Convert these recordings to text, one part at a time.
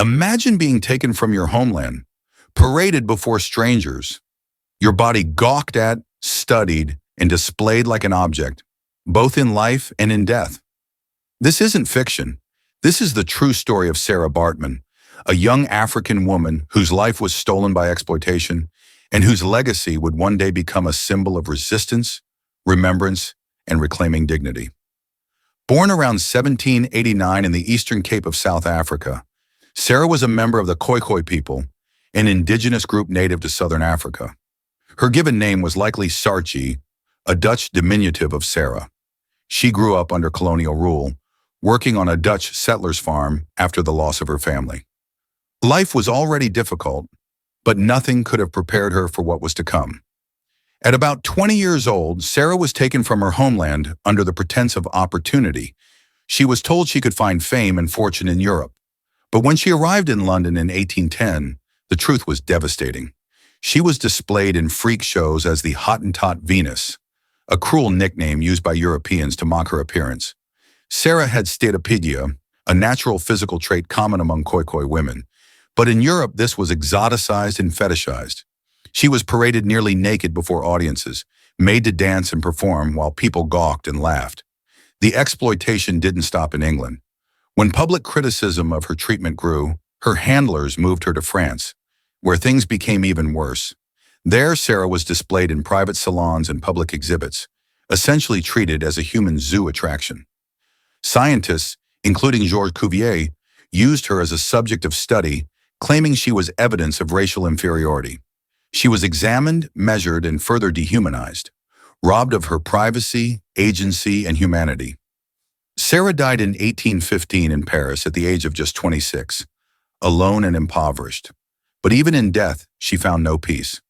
Imagine being taken from your homeland, paraded before strangers, your body gawked at, studied, and displayed like an object, both in life and in death. This isn't fiction. This is the true story of Sarah Baartman, a young African woman whose life was stolen by exploitation and whose legacy would one day become a symbol of resistance, remembrance, and reclaiming dignity. Born around 1789 in the Eastern Cape of South Africa, Sarah was a member of the Khoikhoi people, an indigenous group native to southern Africa. Her given name was likely Sarchi, a Dutch diminutive of Sarah. She grew up under colonial rule, working on a Dutch settler's farm after the loss of her family. Life was already difficult, but nothing could have prepared her for what was to come. At about 20 years old, Sarah was taken from her homeland under the pretense of opportunity. She was told she could find fame and fortune in Europe. But when she arrived in London in 1810, the truth was devastating. She was displayed in freak shows as the Hottentot Venus, a cruel nickname used by Europeans to mock her appearance. Sarah had steatopedia, a natural physical trait common among Khoikhoi women, but in Europe this was exoticized and fetishized. She was paraded nearly naked before audiences, made to dance and perform while people gawked and laughed. The exploitation didn't stop in England. When public criticism of her treatment grew, her handlers moved her to France, where things became even worse. There, Sarah was displayed in private salons and public exhibits, essentially treated as a human zoo attraction. Scientists, including Georges Cuvier, used her as a subject of study, claiming she was evidence of racial inferiority. She was examined, measured, and further dehumanized, robbed of her privacy, agency, and humanity. Sarah died in 1815 in Paris at the age of just 26, alone and impoverished. But even in death, she found no peace.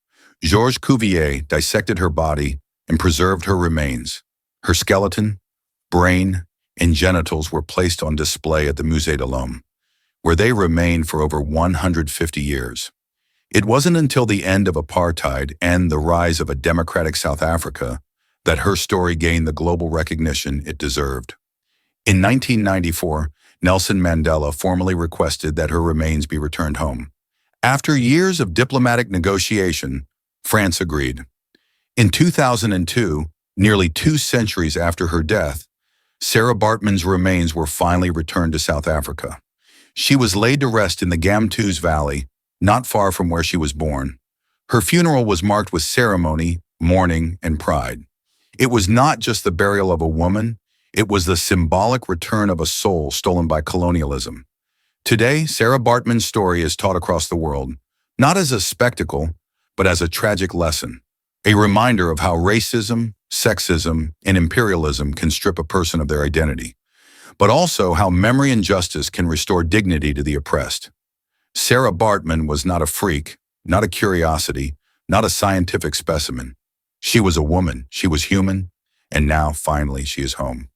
Georges Cuvier dissected her body and preserved her remains. Her skeleton, brain, and genitals were placed on display at the Musée de l'Homme, where they remained for over 150 years. It wasn't until the end of apartheid and the rise of a democratic South Africa that her story gained the global recognition it deserved. In 1994, Nelson Mandela formally requested that her remains be returned home. After years of diplomatic negotiation, France agreed. In 2002, nearly 2 centuries after her death, Sarah Baartman's remains were finally returned to South Africa. She was laid to rest in the Gamtoos Valley, not far from where she was born. Her funeral was marked with ceremony, mourning, and pride. It was not just the burial of a woman, it was the symbolic return of a soul stolen by colonialism. Today, Sarah Baartman's story is taught across the world, not as a spectacle, but as a tragic lesson, a reminder of how racism, sexism, and imperialism can strip a person of their identity, but also how memory and justice can restore dignity to the oppressed. Sarah Baartman was not a freak, not a curiosity, not a scientific specimen. She was a woman, she was human, and now finally she is home.